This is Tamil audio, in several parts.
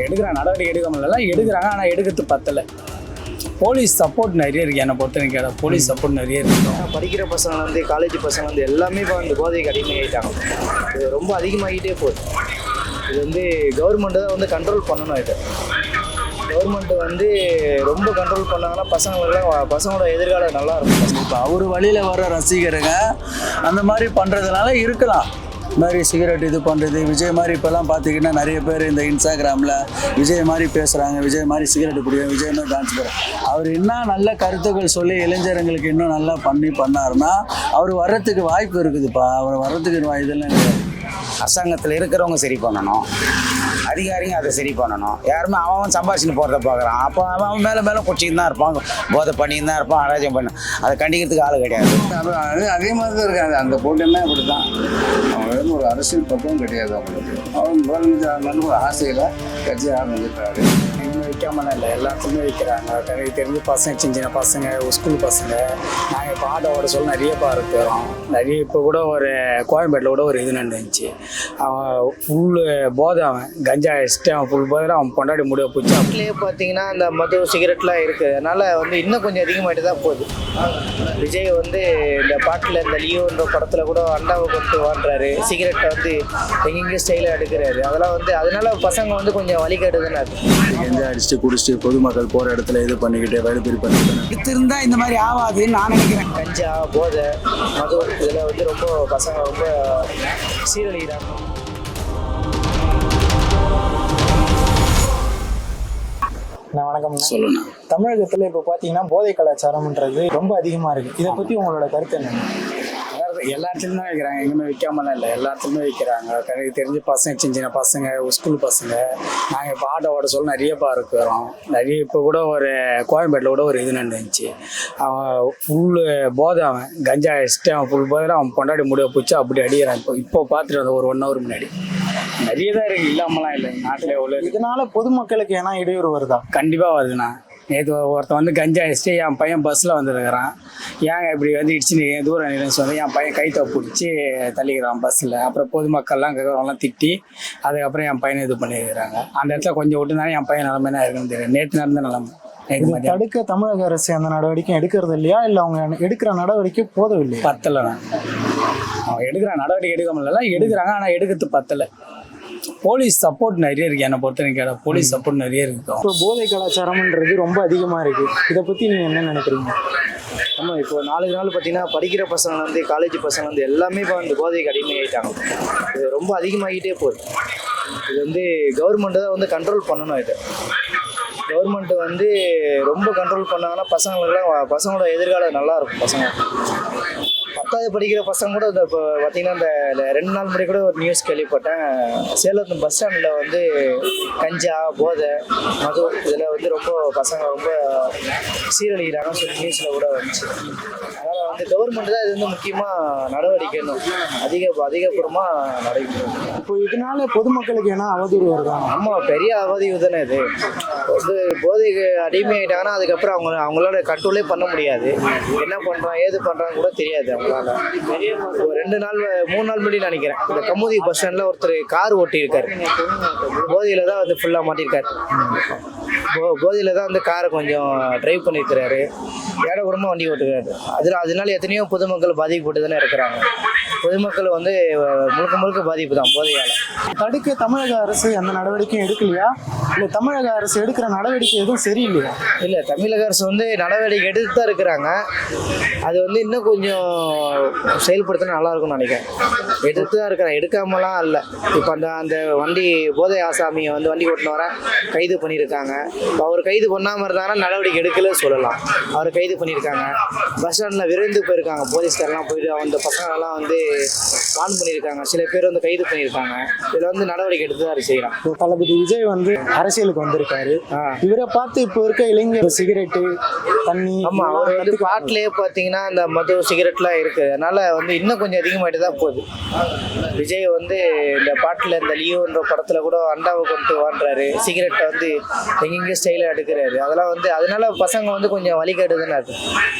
எடுக்கிற நடவடிக்கை எடுக்க முடியல, எடுக்கிறாங்க. ஆனால் எடுக்கிறது பத்தலை. போலீஸ் சப்போர்ட் நிறைய இருக்குது. என்னை பொறுத்த வரைக்கும் போலீஸ் சப்போர்ட் நிறைய இருக்குது. படிக்கிற பசங்க வந்து காலேஜ் பசங்க வந்து எல்லாமே இப்போ வந்து போதைக்கு அடிமையாகிட்டாங்க. இது ரொம்ப அதிகமாகிட்டே போகுது. இது வந்து கவர்மெண்ட்டு தான் வந்து கண்ட்ரோல் பண்ணணும். இது கவர்மெண்ட் வந்து ரொம்ப கண்ட்ரோல் பண்ணாங்கன்னா பசங்களோட எதிர்காலம் நல்லா இருக்கும். இப்போ அவர் வழியில் வர ரசிகருங்க அந்த மாதிரி பண்ணுறதுனால இருக்கலாம். இந்த மாதிரி சிகரெட் இது பண்ணுறது, விஜய் மாதிரி இப்போல்லாம் பார்த்தீங்கன்னா நிறைய பேர் இந்த இன்ஸ்டாகிராமில் விஜய் மாதிரி பேசுகிறாங்க, விஜய் மாதிரி சிகரெட் பிடிக்கும், விஜய் மாதிரி டான்ஸ் போகிறாங்க. அவர் இன்னும் நல்ல கருத்துக்கள் சொல்லி இளைஞர்களுக்கு இன்னும் நல்லா பண்ணாருன்னா அவர் வர்றதுக்கு வாய்ப்பு இருக்குதுப்பா. அவர் வர்றதுக்கு இதெல்லாம் கிடையாது. அரசாங்கத்தில் இருக்கிறவங்க சரி பண்ணணும், அதிகாரிங்க அதை சரி பண்ணணும். யாருமே அவன் சம்பாதிச்சுன்னு போகிறத பார்க்குறான். அப்போ அவன் மேலே குச்சின்னு தான் இருப்பான், போதை பண்ணின்னு தான் இருப்பான், அராஜகம் பண்ண. அதை கண்டிக்கிறதுக்கு ஆள் கிடையாது. அதே மாதிரி தான் இருக்காது. அந்த போட்டெல்லாம் இப்படி தான். அவங்க ஒரு அரசியல் பக்கம் கிடையாது. அவங்களுக்கு அவங்க முதலமைச்சர் ஒரு ஆசையில் கட்சி ஆரம்பிச்சிருக்காரு. எங்கேயுமே வைக்காமலாம் இல்லை, எல்லாத்துக்குமே வைக்கிறாங்க. எனக்கு தெரிஞ்சு பசங்க, சின்ன பசங்க, ஸ்கூல் பசங்க. நாங்கள் இப்போ ஆட்டோ ஓட சொல்ல நிறைய பார்க்க போகிறோம். நிறைய இப்போ கூட ஒரு கோயம்பேட்டில் கூட ஒரு இது நடந்துச்சு. அவன் ஃபுல்லு போதை, அவன் கஞ்சா அடிச்சுட்டு அவன் ஃபுல் போதை, அவன் பொண்டாடி முடிய போச்சு. அப்படியே பார்த்தீங்கன்னா இந்த மது சிகரெட்லாம் இருக்குது. அதனால் வந்து இன்னும் கொஞ்சம் அதிகமாகிட்டு தான் போகுது. விஜய் வந்து இந்த பாட்டில் இந்த லியோன்ற படத்தில் கூட அண்டாவை கொண்டு வாழ்றாரு, சிகரெட்டை வந்து எங்கெங்கேயும் ஸ்டைலாக எடுக்கிறாரு. அதெல்லாம் வந்து அதனால பசங்க வந்து கொஞ்சம் வழிகாட்டு தானே. கஞ்சா அடிச்சுட்டு குடிச்சிட்டு பொதுமக்கள் போகிற இடத்துல இது பண்ணிக்கிட்டு வழிபறி பண்ணிக்கிட்டு எடுத்திருந்தா இந்த மாதிரி ஆகாதுன்னு நான் நினைக்கிறேன். கஞ்சா, போதை, மது இதில் வந்து ரொம்ப பசங்க ரொம்ப சீரழிகிறாங்க. வணக்கம். சொல்லணும். தமிழகத்தில் இப்போ பார்த்தீங்கன்னா போதை கலாச்சாரம்ன்றது ரொம்ப அதிகமாக இருக்குது. இதை பற்றி உங்களோட கருத்து என்ன? எல்லா இடத்துலையும் தான் வைக்கிறாங்க, எங்கேயுமே வைக்காமலாம் இல்லை, எல்லா இடத்துலையுமே வைக்கிறாங்க. எனக்கு தெரிஞ்சு பசங்க, சின்ன பசங்க, ஸ்கூல் பசங்க. நாங்கள் இப்போ ஆட்டோ ஓட சொல்ல நிறைய பார்க்க போகிறோம். நிறைய இப்போ கூட ஒரு கோயம்பேட்டில் கூட ஒரு இது நடந்துச்சு. அவன் ஃபுல்லு போதை, அவன் கஞ்சா அடிச்சுட்டு அவன் ஃபுல் போதை, அவன் பொண்டாடி முடிய போச்சு. அப்படி அடிக்கிறான். இப்போ பார்த்துட்டு வந்த ஒரு 1 hour முன்னாடி நிறைய தான் இருக்குது, இல்லாமலாம் இல்லை நாட்டில் எவ்வளோ. இதனால பொதுமக்களுக்கு ஏன்னா இடையூறு வருதா? கண்டிப்பாக வருதுண்ணா. நேற்று ஒருத்தன் வந்து கஞ்சா அடிச்சுட்டு என் பையன் பஸ்ஸில் வந்துருக்கிறான். ஏங்க இப்படி வந்து இடிச்சுன்னு தூரம் நிலைன்னு சொல்லி என் பையன் கைத்தை பிடிச்சி தள்ளிக்கிறான் பஸ்ஸில். அப்புறம் பொதுமக்கள்லாம் கேட்குறவங்களாம் திட்டி அதுக்கப்புறம் என் பையனை இது பண்ணியிருக்கிறாங்க. அந்த இடத்துல கொஞ்சம் விட்டுனாலும் என் பையன் நிலமை என்ன இருக்குன்னு தெரியும். நேற்று நடந்த நிலமை. தடுக்க தமிழக அரசு அந்த நடவடிக்கை எடுக்கிறது இல்லையா, இல்லை அவங்க எடுக்கிற நடவடிக்கை போதவில்லை? பத்தலை. அவங்க எடுக்கிற நடவடிக்கை எடுக்க முடியல, எடுக்கிறாங்க. ஆனால் எடுக்கிறது பத்தலை. போலீஸ் சப்போர்ட் நிறைய இருக்குது. என்னை பொறுத்த வரைக்கும் போலீஸ் சப்போர்ட் நிறைய இருக்குது. இப்போ போதை கலாச்சாரம்ன்றது ரொம்ப அதிகமாக இருக்குது. இதை பற்றி நீங்கள் என்ன நினைக்கிறீங்க? ஆமாம், இப்போ 4 நாள் பார்த்தீங்கன்னா படிக்கிற பசங்க வந்து காலேஜ் பசங்க வந்து எல்லாமே இப்போ வந்து போதைக்கு அடிமையாகிட்டாங்க. இது ரொம்ப அதிகமாகிட்டே போகுது. இது வந்து கவர்மெண்ட்டு தான் வந்து கண்ட்ரோல் பண்ணணும். இது கவர்மெண்ட் வந்து ரொம்ப கண்ட்ரோல் பண்ணாங்கன்னா பசங்களோட எதிர்காலம் நல்லா இருக்கும். பசங்க 10வது படிக்கிற பசங்க கூட இந்த இப்போ பார்த்தீங்கன்னா இந்த 2 நாள் முன்னாடி கூட ஒரு நியூஸ் கேள்விப்பட்டேன். சேலம் பஸ் ஸ்டாண்டில் வந்து கஞ்சா, போதை, மது இதில் வந்து ரொம்ப பசங்க ரொம்ப சீரழிகிறாங்கன்னு சொல்லி நியூஸில் கூட வந்துச்சு. அதனால் வந்து கவர்மெண்ட் தான் இது வந்து முக்கியமாக நடவடிக்கை அதிகபூர்வமாக நடைபெறும். இப்போ இதனால பொதுமக்களுக்கு ஏன்னா அவதூறு வருதா? ஆமாம், பெரிய அவதிவு தானே. இது வந்து போதைக்கு அடிமையாயிட்டாங்கன்னா அதுக்கப்புறம் அவங்களால கண்ட்ரோலே பண்ண முடியாது. என்ன பண்ணுறான் ஏது பண்ணுறான்னு கூட தெரியாது அவங்களால. ஒரு 2 நாள் 3 நாள் முன்னாடி நினைக்கிறேன், இந்த கமுதி பஸ் ஸ்டாண்டில் ஒருத்தர் கார் ஓட்டியிருக்காரு. போதையில் தான் வந்து ஃபுல்லாக மாட்டியிருக்காரு. போதையில் தான் வந்து காரை கொஞ்சம் டிரைவ் பண்ணியிருக்கிறாரு. ஏடகுடமாக வண்டி ஓட்டுக்கிறாரு. அதனால எத்தனையோ பொதுமக்கள் பாதிக்கப்பட்டு தானே இருக்கிறாங்க. பொதுமக்கள் வந்து முழுக்க பாதிப்பு தான் போதையால். தடுக்க தமிழக அரசு அந்த நடவடிக்கையும் எடுக்கலையா, இல்லை தமிழக அரசு எடுக்கிற நடவடிக்கை எதுவும் சரியில்லையா? இல்லை, தமிழக அரசு வந்து நடவடிக்கை எடுத்து தான் இருக்கிறாங்க. அது வந்து இன்னும் கொஞ்சம் செயல்படுத்தினா நல்லா இருக்கும்னு நினைக்கிறேன். எடுத்து தான் இருக்கிறேன், எடுக்காமலாம் இல்லை. இப்போ அந்த வண்டி போதை ஆசாமியை வந்து வண்டி ஓட்டினவரை கைது பண்ணியிருக்காங்க. இப்போ அவர் கைது பண்ணாமல் இருந்தாங்கன்னா நடவடிக்கை எடுக்கல சொல்லலாம். அவர் கைது பண்ணியிருக்காங்க. பஸ் ஸ்டாண்டில் விரைந்து போயிருக்காங்க. போலீஸ்காரெலாம் போயிட்டு அந்த பசங்களெல்லாம் வந்து வான் பண்ணியிருக்காங்க. சில பேர் வந்து கைது பண்ணியிருக்காங்க. இதில் வந்து நடவடிக்கை எடுத்து தான் செய்யலாம். தளபதி விஜய் வந்து அரசியலுக்கு வந்திருக்காரு. இவரை பார்த்து இப்போ இருக்க இளைஞர் சிகரெட்டு, தண்ணி. ஆமாம், அவர் வந்து பாட்டிலே பார்த்தீங்கன்னா இந்த மது சிகரெட்லாம் இருக்குது. அதனால் வந்து இன்னும் கொஞ்சம் அதிகமாகிட்டு தான் போகுது. விஜய் வந்து இந்த பாட்டில் இந்த லியோன்ற படத்தில் கூட அண்டாவை கொண்டு வாழ்றாரு, சிகரெட்டை வந்து எங்கெங்கேயும் ஸ்டைலாக எடுக்கிறாரு. அதெல்லாம் வந்து அதனால பசங்க வந்து கொஞ்சம் வழிகாட்டு தானே. அது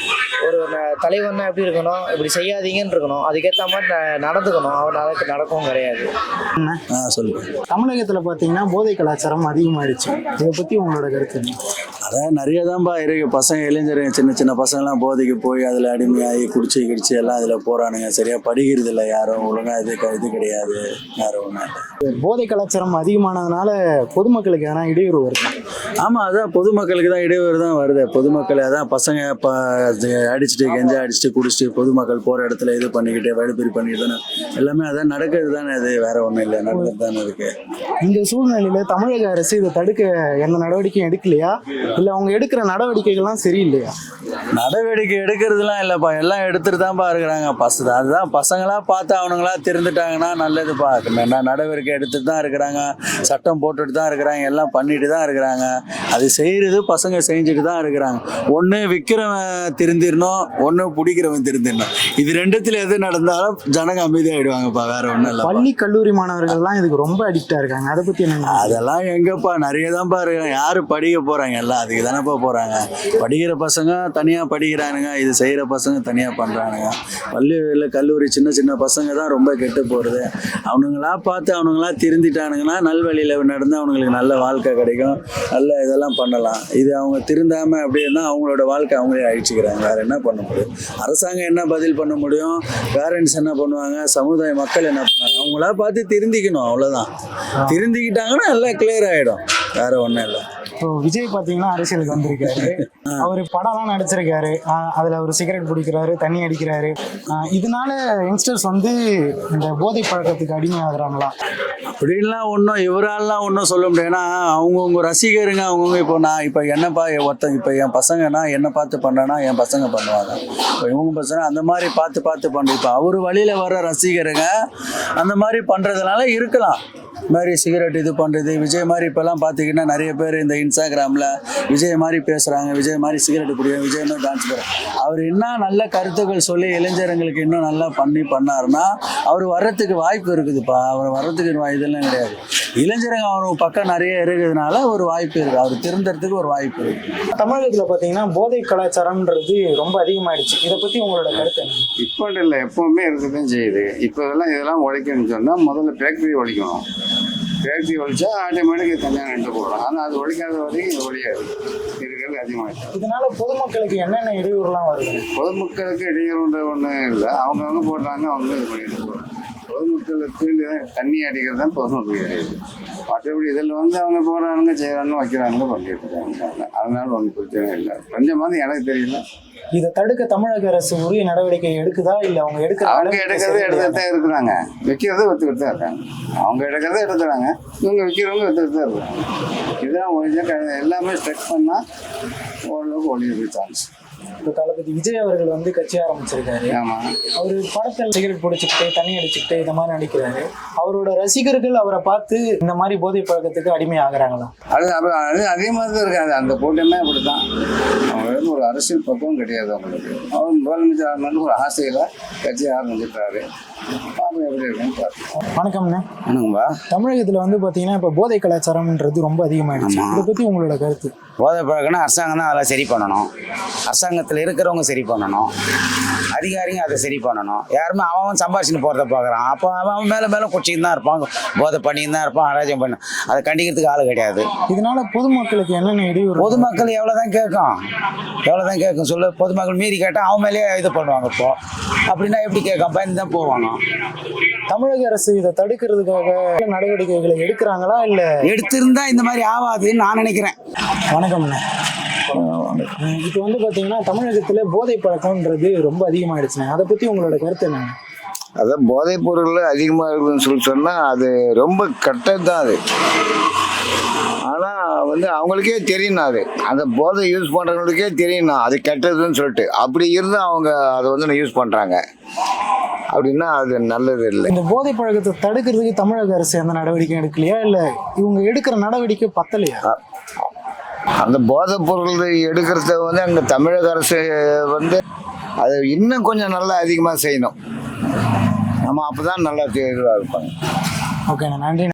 ஒரு தலைவன்னா எப்படி இருக்கணும், இப்படி செய்யாதீங்கன்னு இருக்கணும். அதுக்கேற்ற மாதிரி நடந்துக்கணும், அவர் நடக்கவும் கிடையாது. சொல்லுங்க. தமிழகத்தில் பார்த்தீங்கன்னா போதை கலாச்சாரம் அதிகமாயிடுச்சு. இதை பற்றி உங்களோட கருத்து என்ன? அதான் நிறைய தான்ப்பா இருக்கு. பசங்க இளைஞருங்க சின்ன சின்ன பசங்கள்லாம் போதைக்கு போய் அதில் அடிமையாகி குடிச்சு எல்லாம் அதில் போகிறானுங்க. சரியாக படிக்கிறது இல்லை யாரும் ஒழுங்காக. இது கிடையாது யாரும் ஒன்றும். போதை கலாச்சாரம் அதிகமானதுனால பொதுமக்களுக்கு எதனா இடையூறு வருது? ஆமாம், அதான் பொதுமக்களுக்கு தான் இடையூறு தான் வருது. பொதுமக்கள் அதான் பசங்க இப்போ அடிச்சுட்டு கெஞ்சா அடிச்சுட்டு குடிச்சிட்டு பொதுமக்கள் போகிற இடத்துல இது பண்ணிக்கிட்டு வழிப்பறி பண்ணிக்கிட்டு தானே எல்லாமே அதான் நடக்கிறது தானே. அது வேற ஒன்றும் இல்லை, நடக்கிறது தானே இருக்கு. இந்த சூழ்நிலையில் தமிழக அரசு இதை தடுக்க எந்த நடவடிக்கையும் எடுக்கலையா, இல்லை அவங்க எடுக்கிற நடவடிக்கைகள்லாம் சரியில்லையா? நடவடிக்கை எடுக்கிறதுலாம் இல்லைப்பா, எல்லாம் எடுத்துட்டு தான்ப்பா இருக்கிறாங்க. அதுதான் பசங்களா பார்த்து அவனுங்களா திருந்துட்டாங்கன்னா நல்லதுப்பா. நடவடிக்கை எடுத்துட்டு தான் இருக்கிறாங்க, சட்டம் போட்டுட்டு தான் இருக்கிறாங்க, எல்லாம் பண்ணிட்டு தான் இருக்கிறாங்க. அது செய்யறது பசங்க செஞ்சுட்டு தான் இருக்கிறாங்க. ஒன்று விற்கிறவன் திருந்திடணும், ஒன்று பிடிக்கிறவன் திருந்திடணும். இது ரெண்டுத்துல எது நடந்தாலும் ஜனங்க அமைதியாகிடுவாங்கப்பா, வேற ஒன்றும் இல்லை. பள்ளி கல்லூரி மாணவர்கள்லாம் இதுக்கு ரொம்ப அடிக்டா இருக்காங்க. அதை பற்றி என்ன? அதெல்லாம் எங்கப்பா, நிறைய தான்ப்பா இருக்காங்க. யாரு படிக்க போறாங்க? எல்லாம் அதுக்கு தானேப்பா போறாங்க. படிக்கிற பசங்க தனியாக படிக்கிறானுங்க, இது செய்கிற பசங்க தனியாக பண்ணுறானுங்க. பள்ளியில் கல்லூரி சின்ன சின்ன பசங்க தான் ரொம்ப கெட்டு போகிறது. அவனுங்களா பார்த்து அவனுங்களா திருந்திட்டானுங்கன்னா நல்வழியில் நடந்து அவனுங்களுக்கு நல்ல வாழ்க்கை கிடைக்கும், நல்ல இதெல்லாம் பண்ணலாம். இது அவங்க திருந்தாமல் அப்படின்னா அவங்களோட வாழ்க்கை அவங்களே அழிச்சிக்கிறாங்க. வேறு என்ன பண்ண முடியும்? அரசாங்கம் என்ன பதில் பண்ண முடியும்? பேரண்ட்ஸ் என்ன பண்ணுவாங்க? சமுதாய மக்கள் என்ன பண்ணுவாங்க? அவங்களா பார்த்து திருந்திக்கணும், அவ்வளோதான். திருந்திக்கிட்டாங்கன்னா எல்லாம் கிளியர் ஆகிடும், வேறு ஒன்றும் இல்லை. இப்போ விஜய் பார்த்தீங்கன்னா அரசியலுக்கு வந்திருக்காரு. அவர் படம்லாம் நடிச்சிருக்காரு. அதில் அவர் சிகரெட் பிடிக்கிறாரு, தண்ணி அடிக்கிறாரு. இதனால யங்ஸ்டர்ஸ் வந்து இந்த போதை பழக்கத்துக்கு அடிமையாகிறாங்களா? அப்படின்லாம் ஒன்றும் இவரால்லாம் ஒன்றும் சொல்ல முடியாது. ஏன்னா அவங்கவுங்க ரசிகருங்க, அவங்கவுங்க. இப்போ என்னப்பா ஒருத்தன் இப்போ என் பசங்கன்னா என்னை பார்த்து பண்ணுறேன்னா என் பசங்க பண்ணுவாங்க. இப்போ இவங்க பசங்க அந்த மாதிரி பார்த்து பண்ணுறது. இப்போ அவர் வழியில் வர ரசிகருங்க அந்த மாதிரி பண்ணுறதுனால இருக்கலாம். இது மாதிரி சிகரெட் இது பண்ணுறது. விஜய் மாதிரி இப்போல்லாம் பார்த்தீங்கன்னா நிறைய பேர் இந்த இன்ஸ்டாகிராமில் விஜய் மாதிரி பேசுகிறாங்க, விஜய் மாதிரி சிகரெட் பிடிக்கும், விஜய் மாதிரி டான்ஸ் பண்ணுறாங்க. அவர் என்ன நல்ல கருத்துக்கள் சொல்லி இளைஞர்களுக்கு இன்னும் நல்லா பண்ணாருன்னா அவர் வர்றதுக்கு வாய்ப்பு இருக்குதுப்பா. அவர் வர்றதுக்கு இதெல்லாம் கிடையாது. இளைஞருங்க அவர் பக்கம் நிறைய இருக்கிறதுனால ஒரு வாய்ப்பு இருக்குது, அவர் திருந்துறதுக்கு ஒரு வாய்ப்பு இருக்குது. தமிழகத்தில் பார்த்தீங்கன்னா போதை கலாச்சாரம்ன்றது ரொம்ப அதிகமாகிடுச்சு. இதை பற்றி உங்களோட கருத்து என்ன? இப்போ இல்லை, எப்போவுமே இருக்குதான் செய்யுது. இப்போ இதெல்லாம் உழைக்கணும்னு சொன்னால் முதல்ல ஃபேக்ட்ரி ஒழிக்கணும். ஃபேக்ட்ரி ஒழிச்சா ஆட்டோமேட்டிக்காக தனியாக நின்று போகலாம். ஆனால் அது ஒழிக்காத வரைக்கும் இது ஒழியாது, இருக்கிறது அதிகமாகிடுச்சு. இதனால பொதுமக்களுக்கு என்னென்ன இடையூறுலாம் வருது? பொதுமக்களுக்கு இடையூறுன்ற ஒன்றும் இல்லை, அவங்கவுங்க போடுறாங்க, அவங்க இது பண்ணிட்டு போகிறாங்க. பொதுமக்களுக்கு தண்ணி அடிக்கிறது தான் பொதுமக்கள் கிடையாது. மற்றபடி இதில் அவங்க போகிறானுங்க, செய்கிறானுங்க, வைக்கிறானுங்க, பண்ணிட்டு இருக்காங்க. அதனால ஒன்றும் பிரச்சனை இல்லை. கொஞ்சமாவது எனக்கு தெரியல. இதை தடுக்க தமிழக அரசு உரிய நடவடிக்கை எடுக்குதா, இல்லை அவங்க எடுக்கிறதே எடுத்துட்டு தான் இருக்கிறாங்க, வைக்கிறத ஒத்துக்கிட்டு தான் இருக்காங்க. அவங்க எடுக்கிறத எடுத்துறாங்க, இவங்க விற்கிறவங்க எடுத்துக்கிட்டு தான் இருக்காங்க. இதுதான் ஒழிஞ்சா எல்லாமே ஸ்ட்ரெக் பண்ணால் ஓரளவுக்கு ஒழியிருக்கு சான்ஸ். இப்போ தளபதி விஜய் அவர்கள் வந்து கட்சி ஆரம்பிச்சிருக்காரு. ஆமாம், அவர் படத்தில் சிகரெட் பிடிச்சிக்கிட்டு தண்ணி அடிச்சுக்கிட்டு இந்த மாதிரி நடிக்கிறாரு. அவரோட ரசிகர்கள் அவரை பார்த்து இந்த மாதிரி போதை பழக்கத்துக்கு அடிமை ஆகுறாங்களா? அது அதே மாதிரி தான் இருக்காது. அந்த போட்டமே அப்படி தான். அவங்களுக்கு ஒரு அரசியல் பக்கம் கிடையாது. அவங்களுக்கு அவர் முதலமைச்சர் ஆகணும்னு ஒரு ஆசையில் கட்சி ஆரம்பிச்சிட்டாரு. பாப்பா எப்படி இருக்குன்னு பார்த்து. வணக்கம்ண்ணே. என்னங்கப்பா? தமிழகத்தில் வந்து பார்த்தீங்கன்னா இப்போ போதை கலாச்சாரம்ன்றது ரொம்ப அதிகமாகிடுச்சு. இதை பற்றி உங்களோட கருத்து? போதை பழக்கம்னா அரசாங்கம் தான் அதெல்லாம் சரி பண்ணணும். அரசாங்கத்தில் இருக்கிறவங்க சரி பண்ணணும், அதிகாரிங்க அதை சரி பண்ணணும். யாருமே அவன் சம்பாரிச்சுன்னு போகிறத பார்க்குறான். அப்போ அவன் மேலே குடிச்சின்னு தான் இருப்பான், போதை பண்ணின்னு தான் இருப்பான், அராஜகம் பண்ண. அதை கண்டிக்கிறதுக்கு ஆள் கிடையாது. இதனால பொதுமக்களுக்கு என்னென்ன இடையூறு? பொதுமக்கள் எவ்வளோ தான் கேட்கும் சொல்லு. பொதுமக்கள் மீறி கேட்டால் அவன் மேலேயே இது பண்ணுவாங்க. இப்போ அப்படின்னா எப்படி கேட்கும்? பயந்து தான் போவாங்க. தமிழக அரசு இதை தடுக்கிறதுக்காக நடவடிக்கைகளை எடுக்கிறாங்களா, இல்லை? எடுத்திருந்தா இந்த மாதிரி ஆகாதுன்னு நான் நினைக்கிறேன். வணக்கம்ண்ணே. இப்போ வந்து பார்த்தீங்கன்னா தமிழகத்தில் போதை பழக்கம்ன்றது ரொம்ப அதிகமாகிடுச்சுண்ணே. அதை பற்றி உங்களோட கருத்து என்ன? அதான் போதைப் பொருள் அதிகமாக இருக்குதுன்னு சொல்லி சொன்னால் அது ரொம்ப கெட்டது தான் அது. ஆனால் அவங்களுக்கே தெரியணும், அது அந்த போதை யூஸ் பண்ணுறவங்களுக்கே தெரியணும் அது கெட்டதுன்னு சொல்லிட்டு. அப்படி இருந்து அவங்க அதை யூஸ் பண்ணுறாங்க அப்படின்னா அது நல்லது இல்லை. இந்த போதை பழக்கத்தை தடுக்கிறதுக்கு தமிழக அரசு எந்த நடவடிக்கையும் எடுக்கலையா, இல்லை இவங்க எடுக்கிற நடவடிக்கை பத்தலையா? அந்த போதைப் பொருள் எடுக்கிறத அங்கே தமிழக அரசு அது இன்னும் கொஞ்சம் நல்லா அதிகமாக செய்யணும். நம்ம அப்போ தான் நல்லா இதுவாக இருப்பாங்க. ஓகேண்ணா, நன்றி.